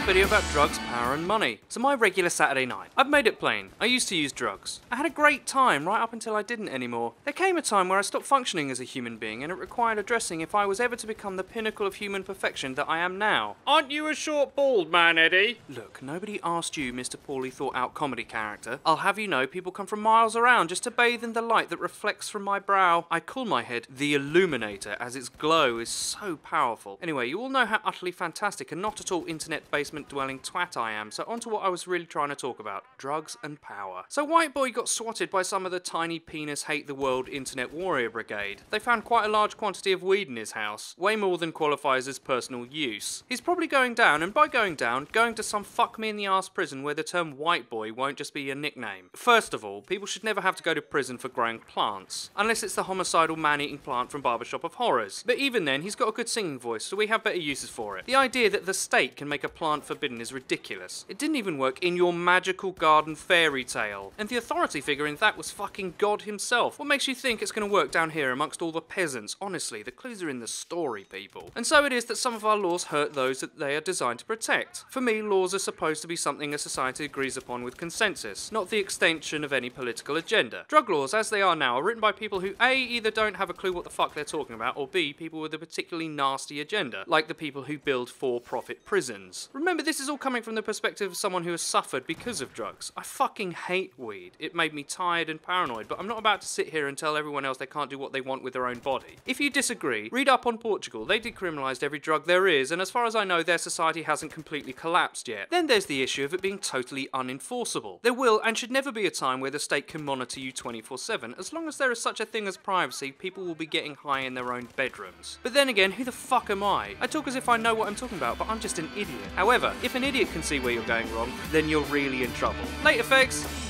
video about drugs, power and money. So my regular Saturday night. I've made it plain. I used to use drugs. I had a great time right up until I didn't anymore. There came a time where I stopped functioning as a human being and it required addressing if I was ever to become the pinnacle of human perfection that I am now. Aren't you a short bald man, Eddie? Look, nobody asked you, Mr. Poorly thought out comedy character. I'll have you know people come from miles around just to bathe in the light that reflects from my brow. I call my head the Illuminator as its glow is so powerful. Anyway, you all know how utterly fantastic and not at all internet basement dwelling twat I am, so on to what I was really trying to talk about. Drugs and power. So White Boy got swatted by some of the tiny penis hate the world internet warrior brigade. They found quite a large quantity of weed in his house, way more than qualifies as personal use. He's probably going down, and by going down, going to some fuck me in the arse prison where the term White Boy won't just be a nickname. First of all, people should never have to go to prison for growing plants, unless it's the homicidal man-eating plant from Barbershop of Horrors. But even then, he's got a good singing voice, so we have better uses for it. The idea that the state can make a plant forbidden is ridiculous. It didn't even work in your magical garden fairy tale. And the authority figure in that was fucking God himself. What makes you think it's going to work down here amongst all the peasants? Honestly, the clues are in the story, people. And so it is that some of our laws hurt those that they are designed to protect. For me, laws are supposed to be something a society agrees upon with consensus, not the extension of any political agenda. Drug laws, as they are now, are written by people who A, either don't have a clue what the fuck they're talking about, or B, people with a particularly nasty agenda, like the people who build for-profit prisons. Remember, this is all coming from the perspective of someone who has suffered because of drugs. I fucking hate weed. It made me tired and paranoid, but I'm not about to sit here and tell everyone else they can't do what they want with their own body. If you disagree, read up on Portugal. They decriminalised every drug there is, and as far as I know, their society hasn't completely collapsed yet. Then there's the issue of it being totally unenforceable. There will and should never be a time where the state can monitor you 24/7. As long as there is such a thing as privacy, people will be getting high in their own bedrooms. But then again, who the fuck am I? I talk as if I know what I'm talking about, but I'm just an idiot. However, if an idiot can see where you're going wrong, then you're really in trouble. Later, folks!